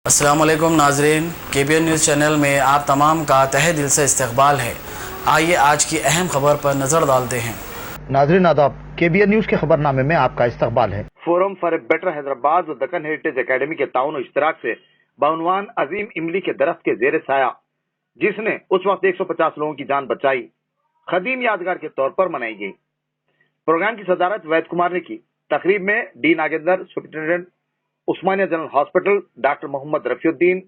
अस्सलाम वालेकुम नाजरीन, KBN न्यूज़ चैनल में आप तमाम का तहे दिल से इस्तकबाल है। आइए आज की अहम खबर पर नज़र डालते हैं। नाजरीन आदाब, KBN न्यूज़ के खबरनामे में आपका इस्तकबाल है। Forum for a better Hyderabad और दक्कन हेरिटेज एकेडमी के ताउन और इश्तराक से बाउनवान अजीम इमली के दरख्त के जेर साया, जिसने उस वक्त 150 लोगों की जान बचाई, खदीम यादगार के तौर पर मनाई गई। प्रोग्राम की सदारत वैद कुमार ने की। तकरीब में D Nagendra, superintendent Osmania general hospital doctor Mohammad Rafiuddin,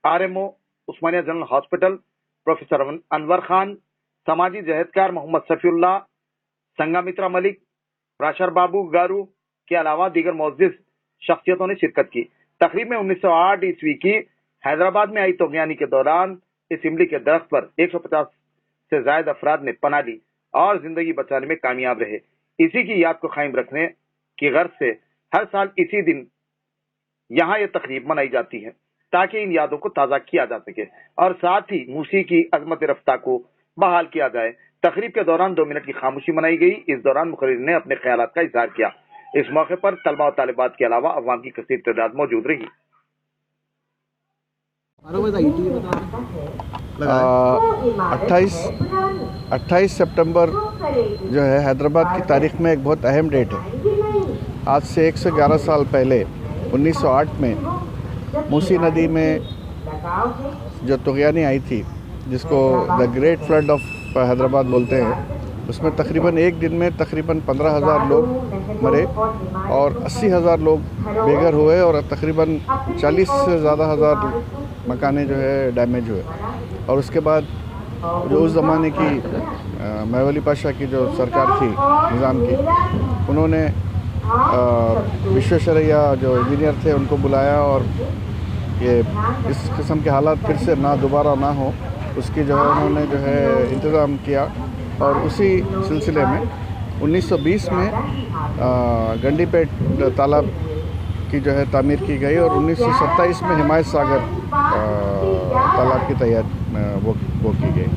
RMO Osmania general hospital professor Anwar Khan, समाजी जहेदकार मोहम्मद सफीउल्लाह, संगामित्रा मलिक, प्राशर बाबू गारू के अलावा दीगर मौजूद शख्सियतों ने शिरकत की। तकरीब में 1908 ईस्वी की हैदराबाद में आई तोगयानी के दौरान इस इमली के दरख्त पर 150 से ज्यादा अफराद ने पनाह ली और जिंदगी बचाने में कामयाब रहे। इसी की याद को कायम रखने की गर्ज से हर साल इसी दिन यहाँ ये तकरीब मनाई जाती है, ताकि इन यादों को ताज़ा किया जा सके और साथ ही मौसीकी की अजमत रफ्ता को बहाल किया जाए। तकरीब के दौरान 2 मिनट की खामोशी मनाई गई। इस दौरान मुखर्रिर ने अपने ख्यालात का इजहार किया। इस मौके पर तलबा और तालिबात के अलावा अवाम की कसीर तादाद मौजूद रही। 28 सितंबर जो है हैदराबाद की तारीख में एक बहुत अहम डेट है। आज से 111 साल पहले 1908 में मूसी नदी में जो तोगयानी आई थी, जिसको the great flood of Hyderabad बोलते हैं, उसमें तकरीबन एक दिन में तकरीबन 15,000 लोग मरे और 80,000 लोग बेघर हुए और तकरीबन 40 से ज़्यादा हज़ार मकाने जो है डैमेज हुए। और उसके बाद जो उस ज़माने की महवली पाशा की जो सरकार थी निज़ाम की, उन्होंने विश्वेश्वरैया जो इंजीनियर थे उनको बुलाया और ये इस किस्म के हालात फिर से दोबारा ना हो, उसकी जो है उन्होंने जो है इंतज़ाम किया। और उसी सिलसिले में 1920 में गंडीपेट तालाब की जो है तामीर की गई और 1927 में हिमायत सागर तालाब की तैयारी वो की गई।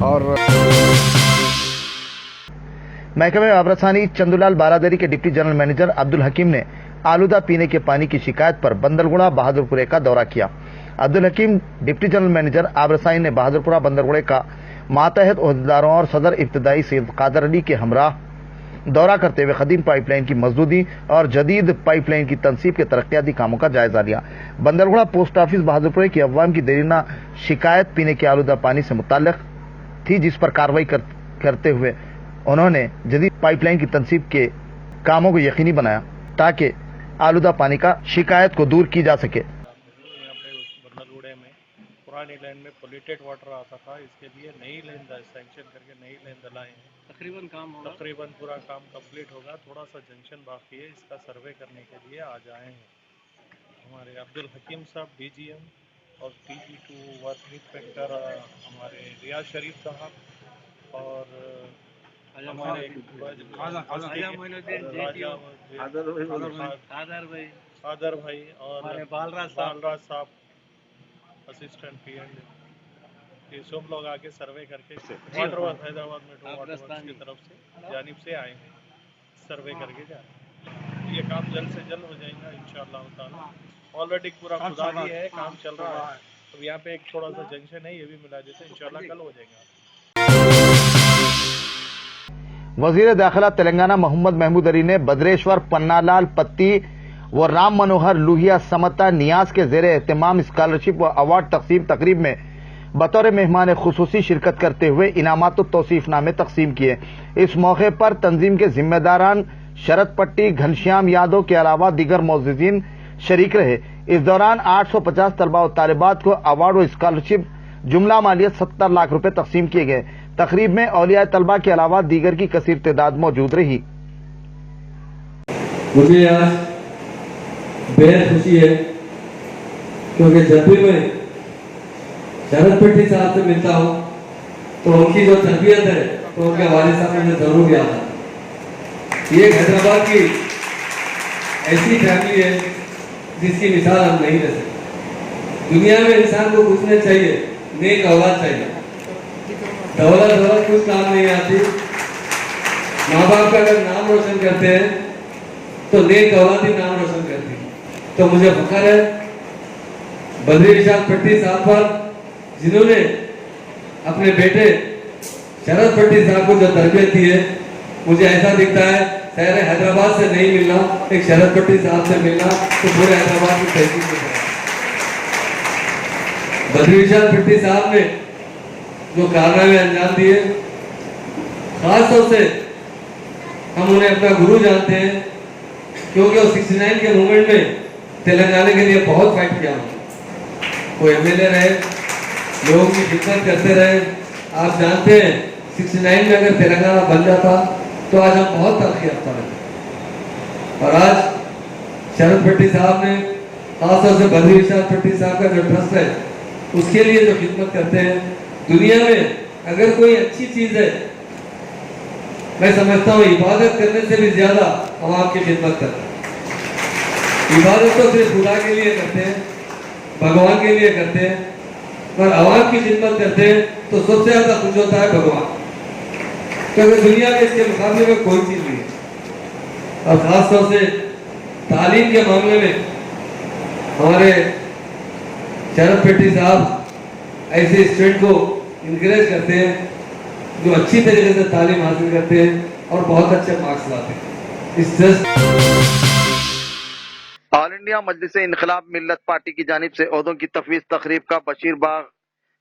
और महकमे आबरसानी चंदूलाल बारादरी के डिप्टी जनरल मैनेजर अब्दुल हकीम ने आलूदा पीने के पानी की शिकायत पर बंदरगुड़ा बहादुरपुरे का दौरा किया। अब्दुल हकीम डिप्टी जनरल मैनेजर आबरसानी ने बहादुरपुरा बंदरगुड़े का मातहत ओहदेदारों और सदर इब्तदाई सैयद कादर अली के हमराह दौरा करते हुए खदीम पाइपलाइन की मजदूदी और जदीद पाइपलाइन की तनसीब के तरक्याती कामों का जायजा लिया। बंदरगुड़ा पोस्ट ऑफिस बहादुरपुरे की अवाम की देरीना शिकायत पीने के आलूदा पानी से मुताल्लिक थी, जिस पर कार्रवाई करते हुए उन्होंने जदीद पाइपलाइन की तनसीब के कामों को यकीनी बनाया ताकि आलूदा पानी का शिकायत को दूर की जा सके। यहाँ पे उस बंदरगुड़े में पुरानी लाइन में पोल्यूटेड वाटर आता था, इसके लिए नई लाइन सैंक्शन करके नई लाइन डलाए हैं। तकरीबन पूरा काम कंप्लीट होगा। थोड़ा सा जंक्शन बाकी है, इसका सर्वे करने के लिए आज आए हैं हमारे अब्दुल हकीम साहब DGM और TG2 वर्क इंस्पेक्टर हमारे रियाज शरीफ साहब और हमारे कादर भाई और बालराज साहब असिस्टेंट PM। ये सब लोग आके सर्वे करके वाटर वर्क हैदराबाद में वाटर की तरफ से जानिब से आए हैं, सर्वे करके जा रहे हैं। ये काम जल्द से जल्द हो जाएगा इंशाअल्लाह ताला। ऑलरेडी पूरा खुदा भी है, काम चल रहा है। अब यहाँ पे एक थोड़ा सा जंक्शन है, ये भी मिला देते हैं, इंशाअल्लाह कल हो जाएगा। वजीर दाखिला तेलंगाना मोहम्मद महमूद अली ने बद्रेश्वर, पन्नालाल पत्ती व राम मनोहर लुहिया समता नियाज के जेर एहतमाम स्कॉलरशिप व अवार्ड तकसीम तकरीब में बतौर मेहमान खुसूसी शिरकत करते हुए इनामात और तौसीफनामे तकसीम किए। इस मौके पर तंजीम के जिम्मेदारान शरद पट्टी, घनश्याम यादव के अलावा दीगर मौजूदीन शरीक रहे। इस दौरान 850 तलबा और तालिबात को अवार्ड व स्कॉलरशिप जुमला मालियत 70 लाख रुपए तकसीम किए गए। तकरीब में औलिया तलबा के अलावा दीगर की कसीर तादाद मौजूद रही। मुझे आज बेहद खुशी है क्योंकि जब भी मैं शरद पट्टी साहब से मिलता हूँ तो उनकी जो तरबियत है तो उनके वालिद साहब मुझे जरूर याद आता। ये हैदराबाद की ऐसी फैमिली है जिसकी मिसाल हम नहीं दे सकते। दुनिया में इंसान को पूछना चाहिए, नेक औलाद चाहिए। दौलत कुछ काम नहीं आती। माँ बाप का अगर नाम रोशन करते हैं तो नेक औलाद ही नाम रोशन करती है। तो मुझे फख्र है बद्री विशाल पट्टी साहब पर जिन्होंने अपने बेटे शरद पट्टी साहब को जो तरबियत दी है, मुझे ऐसा दिखता है शहर हैदराबाद से नहीं मिलना, एक शरद पट्टी साहब से मिलना तो पूरे हैदराबाद की तहसील में बद्री विशाल पट्टी साहब ने जो कारनामे अंजाम दिए, खास तौर से हम उन्हें अपना गुरु जानते हैं, क्योंकि वो 69 के मूवमेंट में तेलंगाना के लिए बहुत फाइट किया। वो एमएलए रहे, लोगों की खिदमत करते रहे। आप जानते हैं 69 में अगर तेलंगाना बन जाता तो आज हम बहुत तरक्की याफ्ता रहते। और आज शरद पट्टी साहब ने खासतौर से बद्री विशाल पट्टी साहब का जो ट्रस्ट है उसके लिए जो खिदमत करते हैं, दुनिया में अगर कोई अच्छी चीज है, मैं समझता हूँ इबादत करने से भी ज्यादा अवाम की खिदमत करते हैं। इबादत तो सिर्फ खुदा के लिए करते हैं, भगवान के लिए करते हैं, पर अवाम की खिदमत करते हैं तो सबसे ज्यादा खुश होता है भगवान, क्योंकि दुनिया में इसके मुकाबले में कोई चीज नहीं है। और खासतौर से तालीम के मामले में हमारे शरद पट्टी साहब ऐसे स्टूडेंट को इंकरेज करते हैं जो अच्छी तरीके से तालीम हासिल करते हैं और बहुत अच्छे मार्क्स लाते हैं। इस ट्रस्ट ऑल इंडिया मजलिस इनकलाब मिल्लत पार्टी की जानिब से ओहदों की तफवीज तकरीब का बशीर बाग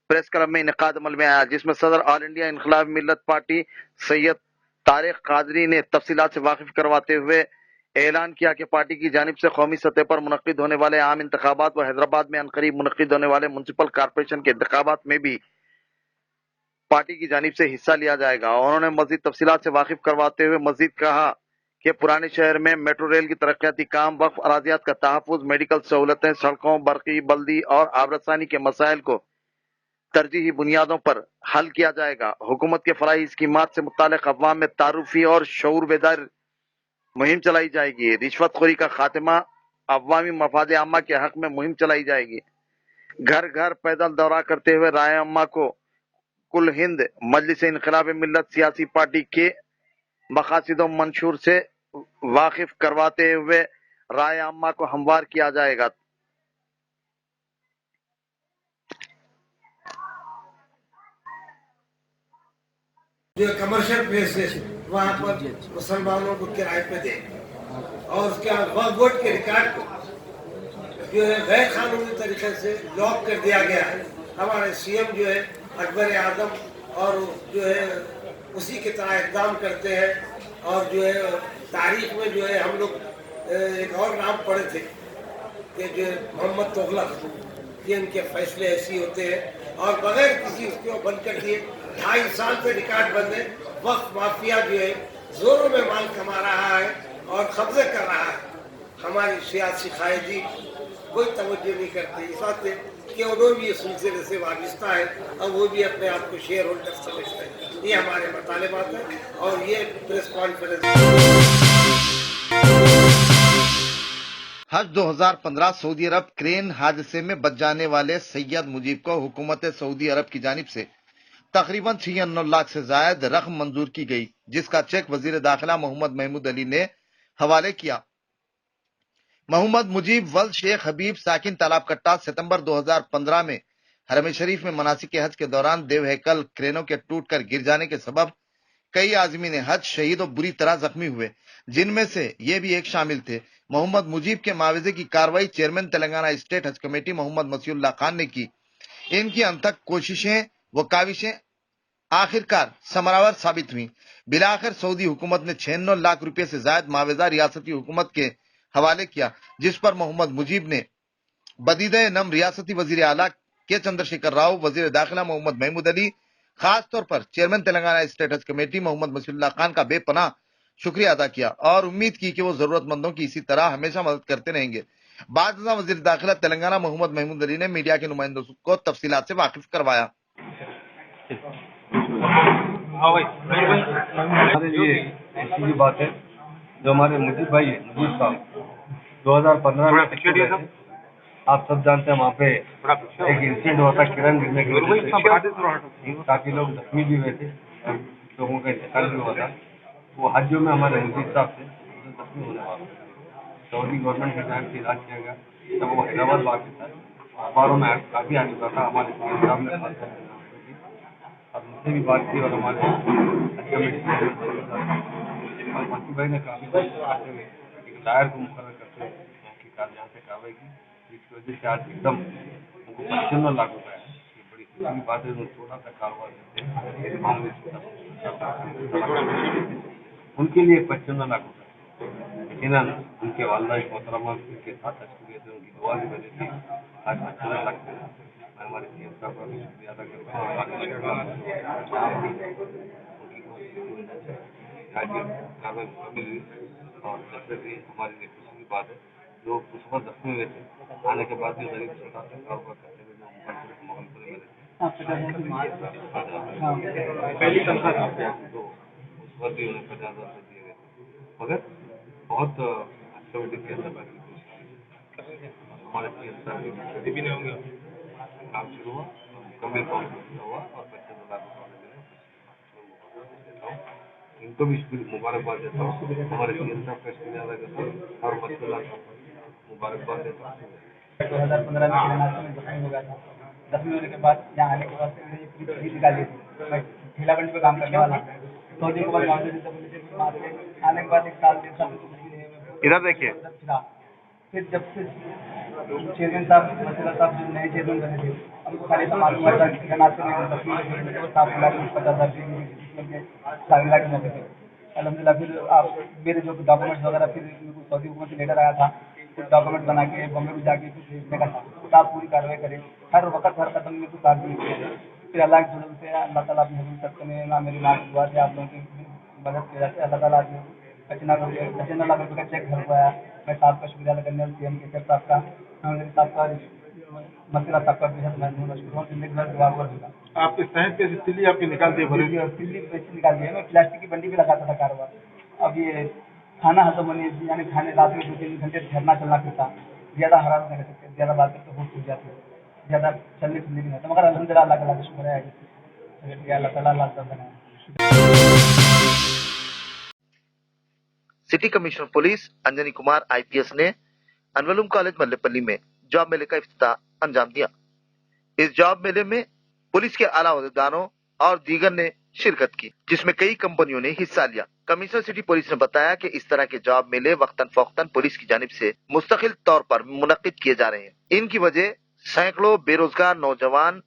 प्रेस क्लब में इनेकाद अमल में आया, जिसमें सदर ऑल इंडिया इनकलाब मिल्लत पार्टी सैयद तारिक कादरी ने तफसीलात से वाकिफ करवाते हुए ऐलान किया कि पार्टी की जानिब से कौमी सतह पर मुनक्किद होने वाले आम इंतखाबात व हैदराबाद में अनकरीब मुनक्किद होने वाले म्युनिसिपल कॉरपोरेशन के इंतखाबात में भी पार्टी की जानिब से हिस्सा लिया जाएगा। उन्होंने मजीद तफसीलात से वाकिफ करवाते हुए मजीद कहा कि पुराने शहर में मेट्रो रेल की तरक्याती काम, वक्फ अराजियात का तहफ़्फ़ुज़, मेडिकल सहूलतें, सड़कों, बरक़ी, बल्दी और आबरसानी के मसाइल को तरजीही बुनियादों पर हल किया जाएगा। हुकूमत के फराही स्कीमात से मुताल्लिक़ अवाम में तारुफी और शऊर बेदार मुहिम चलाई जाएगी। रिश्वतखोरी का खात्मा, अवामी मफाद आमा के हक में मुहिम चलाई जाएगी। घर घर पैदल दौरा करते हुए राय अम्मा को कुल हिंद मजलिस इनकलाब मिल्लत सियासी पार्टी के मकासिदों मंशूर से वाकिफ करवाते हुए राय अम्मा को हमवार किया जाएगा। जो कमर्शियल प्लेसेस वहाँ पर मुसलमानों को किराए पे दे और उसके बाद वक्फ बोर्ड के रिकॉर्ड को जो है गैर कानूनी तरीके से लॉक कर दिया गया है। हमारे सीएम जो है अकबर आजम और जो है उसी की तरह इकदाम करते हैं। और जो है तारीख में जो है हम लोग एक और नाम पढ़े थे कि जो मोहम्मद तुगलक, ये इनके फैसले ऐसे होते हैं और बगैर किसी उसको बंद कर दिए 2.5 साल से रिकॉर्ड बंद है। वक्फ माफिया जो है जोरों में माल कमा रहा है और कब्जे कर रहा है। हमारी सियासी कायदी कोई तवज्जो नहीं करती, इस बात से कि उन्होंने भी इस सिलसिले से वाबस्ता है और वो भी अपने आप को शेयर होल्डर समझते हैं। ये हमारे मुतालिबात है और ये प्रेस कॉन्फ्रेंस हज 2015 सऊदी अरब क्रेन हादसे में बच जाने वाले सैयद मुजीब को हुकूमत सऊदी अरब की जानिब से तकरीबन 96 लाख से जायद रकम मंजूर की गई, जिसका चेक वजीर दाखिला मोहम्मद महमूद अली ने हवाले किया। मोहम्मद मुजीब वल्द शेख हबीब साकिन तालाब कट्टा सितंबर 2015 में हरम शरीफ में मनासिक हज के दौरान देव हैकल क्रेनों के टूटकर गिर जाने के सबब कई आजमीन हज शहीद और बुरी तरह जख्मी हुए, जिनमें से ये भी एक शामिल थे। मोहम्मद मुजीब के मुआवजे की कार्रवाई चेयरमैन तेलंगाना स्टेट हज कमेटी मोहम्मद मसीउल्लाह खान ने की। इनकी अनथक कोशिशें व काविशें आखिरकार समरावर साबित हुई। बिलाखिर सऊदी हुकूमत ने 96 लाख रुपए से ज्यादा मुआवजा रियासती हुकूमत के हवाले किया, जिस पर मोहम्मद मुजीब ने बदीदे नम रियासती वजीर आला के चंद्रशेखर राव, वजीर दाखिला मोहम्मद महमूद अली, खास तौर पर चेयरमैन तेलंगाना स्टेट हज कमेटी मोहम्मद मसीउल्लाह खान का बेपनाह शुक्रिया अदा किया और उम्मीद की कि वो जरूरतमंदों की इसी तरह हमेशा मदद करते रहेंगे। बाद में वजीर दाखिला तेलंगाना मोहम्मद महमूद अली ने मीडिया के नुमाइंदों को तफसीलात से वाकिफ करवाया। हमारे लिए खुशी की बात है जो हमारे मुजीब भाई है, मुजीब साहब 2015 में आप सब जानते हैं वहाँ पे एक इंसिडेंट हुआ था किरण गिरने की वजह से, काफी लोग जख्मी भी हुए थे, लोगों का इंतकाल भी हुआ था। वो हज्जों में हमारे मुजीब साहब से जख्मी होने वाला सऊदी गवर्नमेंट की जान से इलाज किया गया, तब वो हैदराबाद वापस आए अखबारों में काफ़ी आ चुका था। हमारे साहब ने खास करके अब मुझसे भी बात की और हमारे मक्की भाई ने काफ़ी करते हुए एक लायर को मुकर्रर करते हुए यहाँ से कार्रवाई की, जिसकी वजह से आज एकदम उनको 55 लाख रुपए है। ये बड़ी खुशी की बात है। छोटा सा कारोबार करते हैं मामले उनके लिए 55 लाख रुपए, लेकिन उनके वालदा मोहतरमा के साथ अच्छी थे, उनकी दुआ की वजह से आज 55 लाख। मैं हमारे सीएम साहब का भी शुक्रिया अदा करता हूँ। आज कार्रवाई मुकम्मल हुई और जैसे भी हमारे लिए खुशी की बात है, लोग उस वक्त जख्मी हुए थे, आने के बाद भी गरीब छोटा सा कारोबार करते हुए जो मोगलपुरे में रहते पहली तनख्वाह तो उस वक्त भी उन्हें 50,000 दिए गए थे, मगर बहुत अच्छे के अंदर हमारे सीएम साहब भी नहीं होंगे, काम शुरू हुआ, मुकम्मल काम हुआ और 55 लाख इनको भी मुबारकबाद देता हूँ। हमारे सीएम साहब का शुक्रिया अदा करता हूँ और मुबारकबाद देता हूँ। 2015 में जख्मी हो गया था। जख्मी होने के बाद यहाँ आने के बाद मैंने निकाली थी। मैं ठेला मंडी पे काम करने वाला, 2 दिन के बाद गाँव से आने के बाद 1 साल 1.5 साल इधर देखिए। फिर जब से चेयरमैन साहब मसीला साहब जो नए चेयरमैन बने थे, हमको खाली सा मालूम पड़ा कि जनाते में 50,000 सारी लाख मौके थे। अलहमदिल्ला फिर आप मेरे जो डॉक्यूमेंट्स वगैरह, फिर सऊदी हुकूमत से लेटर आया था, कुछ डॉक्यूमेंट बना के बॉम्बे में जाके कुछ भेजने का था। तो आप पूरी कार्रवाई करें, हर वक्त हर कदम में कुछ साथ दी। फिर अल्लाह के जुड़े से अल्लाह ताला अपने हजूर सकते में ना मेरी माँ की दुआ से आप लोगों की मदद की जाती है। अल्लाह ताला ने 55 लाख रुपये का चेक घर को आया। मैं साहब का शुक्रिया अदा करने सीएम के साहब का, मेरे साहब का, मसीला साहब का बेहद महसूस मशहूर हूँ। जिंदगी भर दुआ होगा। आपके शहर के तिल्ली आपकी निकाल दी, तिल्ली पैसे निकाल दिया। मैं प्लास्टिक की बंडी भी लगाता था कारोबार। अब ये खाना हजम होने यानी खाने रात में 2-3 घंटे ठहरना चलना फिरता, ज़्यादा हरारत नहीं कर सकते, ज़्यादा बात करते हो छूट जाती है, ज़्यादा चलने फिरने भी नहीं होता। मगर अल्हम्दुलिल्लाह अल्लाह का शुक्र है, अल्लाह ताला अल्लाह बनाए। City commissioner police Anjani Kumar IPS ने अनवलुम कॉलेज मल्लेपल्ली में जॉब मेले का इफ्तिताह अंजाम दिया। इस जॉब मेले में पुलिस के आला अहदेदारों और दीगर ने शिरकत की, जिसमें कई कंपनियों ने हिस्सा लिया। कमिश्नर सिटी पुलिस ने बताया कि इस तरह के जॉब मेले वक्तन फौक्तन पुलिस की जानिब से मुस्तकिल तौर पर मुनक्किद किए जा रहे हैं। इनकी वजह सैकड़ों बेरोजगार नौजवान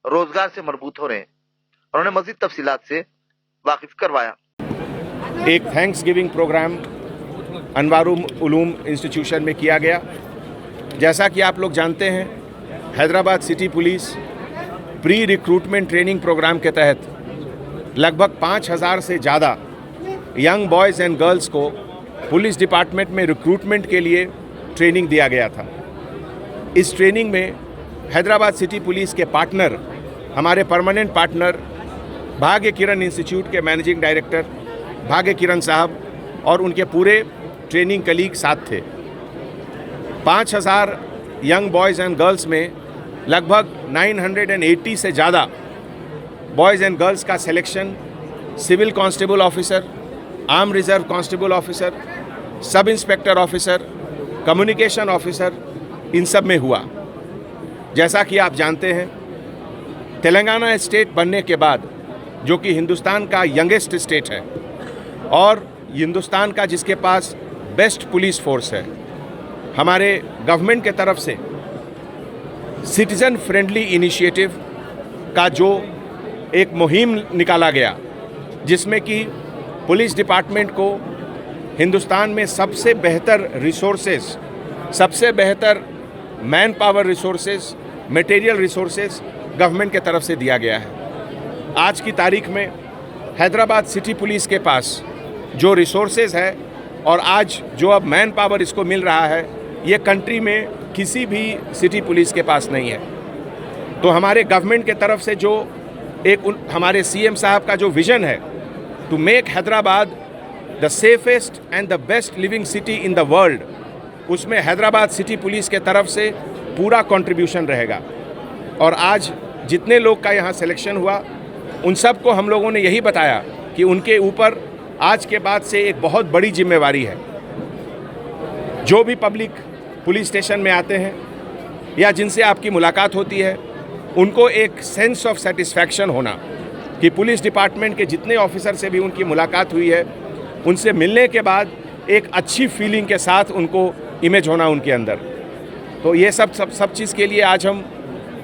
रोजगार से मरबूत हो रहे हैं। उन्होंने मजीद तफसीलात से वाकिफ करवाया। एक thanksgiving programme Anwarul Uloom institution में किया गया। जैसा कि आप लोग जानते हैं, Hyderabad city police pre recruitment training programme के तहत लगभग 5,000 से ज़्यादा यंग बॉयज़ एंड गर्ल्स को पुलिस डिपार्टमेंट में रिक्रूटमेंट के लिए ट्रेनिंग दिया गया था। इस ट्रेनिंग में हैदराबाद सिटी पुलिस के पार्टनर, हमारे permanent partner Bhagya Kiran institute के मैनेजिंग डायरेक्टर भाग्य किरण साहब और उनके पूरे ट्रेनिंग कलीग साथ थे। 5,000 यंग बॉयज़ एंड गर्ल्स में लगभग 980 से ज़्यादा बॉयज़ एंड गर्ल्स का selection civil constable officer, arm reserve constable officer, sub inspector officer, communication officer, इन सब में हुआ। जैसा कि आप जानते हैं, तेलंगाना स्टेट बनने के बाद, जो कि हिंदुस्तान का यंगेस्ट स्टेट है और हिंदुस्तान का जिसके पास बेस्ट पुलिस फोर्स है, हमारे गवर्नमेंट के तरफ से सिटीज़न फ्रेंडली इनिशिएटिव का जो एक मुहिम निकाला गया, जिसमें कि पुलिस डिपार्टमेंट को हिंदुस्तान में सबसे बेहतर रिसोर्सेज, सबसे बेहतर man power resources, material resources government के तरफ से दिया गया है। आज की तारीख में हैदराबाद सिटी पुलिस के पास जो रिसोर्सेज है और आज जो अब मैन पावर इसको मिल रहा है, ये कंट्री में किसी भी सिटी पुलिस के पास नहीं है। तो हमारे गवर्नमेंट के तरफ से जो हमारे सीएम साहब का जो विज़न है to make Hyderabad the safest and the best living city in the world, उसमें हैदराबाद सिटी पुलिस के तरफ से पूरा कंट्रीब्यूशन रहेगा। और आज जितने लोग का यहाँ सिलेक्शन हुआ, उन सब को हम लोगों ने यही बताया कि उनके ऊपर आज के बाद से एक बहुत बड़ी जिम्मेवारी है। जो भी पब्लिक पुलिस स्टेशन में आते हैं, या जिनसे आपकी मुलाकात होती है उनको एक सेंस ऑफ सेटिस्फैक्शन होना कि पुलिस डिपार्टमेंट के जितने ऑफिसर से भी उनकी मुलाकात हुई है उनसे मिलने के बाद एक अच्छी फीलिंग के साथ उनको इमेज होना उनके अंदर। तो ये सब चीज़ के लिए आज हम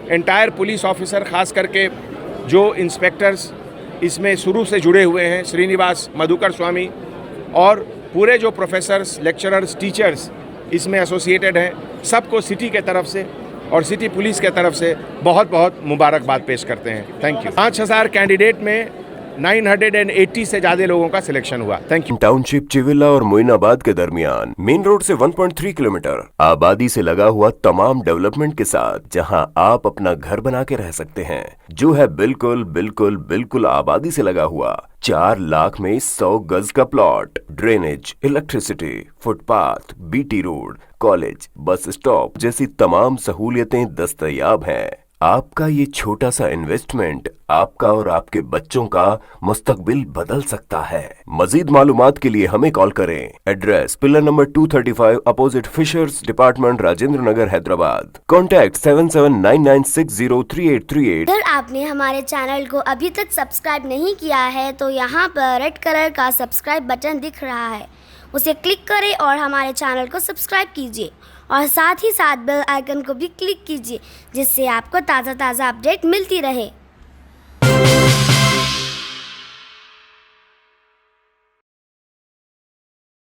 एंटायर पुलिस ऑफिसर ख़ास करके जो इंस्पेक्टर्स इसमें शुरू से जुड़े हुए हैं, श्रीनिवास, मधुकर स्वामी और पूरे जो प्रोफेसर्स, लेक्चरर्स, टीचर्स इसमें एसोसिएटेड हैं, सबको सिटी के तरफ से और सिटी पुलिस के तरफ से बहुत बहुत मुबारकबाद पेश करते हैं। Thank you. 5000 कैंडिडेट में 980 से ज्यादा लोगों का सिलेक्शन हुआ। Thank you. टाउनशिप चिविला और मोइनाबाद के दरमियान मेन रोड से 1.3 किलोमीटर आबादी से लगा हुआ तमाम डेवलपमेंट के साथ जहां आप अपना घर बना के रह सकते हैं, जो है बिल्कुल बिल्कुल बिल्कुल आबादी से लगा हुआ। 4 लाख में 100 गज का plot, drainage, electricity, footpath, BT road, college, bus stop जैसी तमाम सहूलियतें दस्तयाब हैं। आपका ये छोटा सा इन्वेस्टमेंट आपका और आपके बच्चों का मुस्तकबिल बदल सकता है। मजीद मालूमात के लिए हमें कॉल करें। Address pillar number 235 opposite fishers department, Rajendra Nagar, Hyderabad. Contact 7799603838। अगर आपने हमारे चैनल को अभी तक सब्सक्राइब नहीं किया है तो यहाँ पर रेड कलर का सब्सक्राइब बटन दिख रहा है, उसे क्लिक करें और हमारे चैनल को सब्सक्राइब कीजिए और साथ ही साथ बेल आइकन को भी क्लिक कीजिए, जिससे आपको ताज़ा अपडेट मिलती रहे।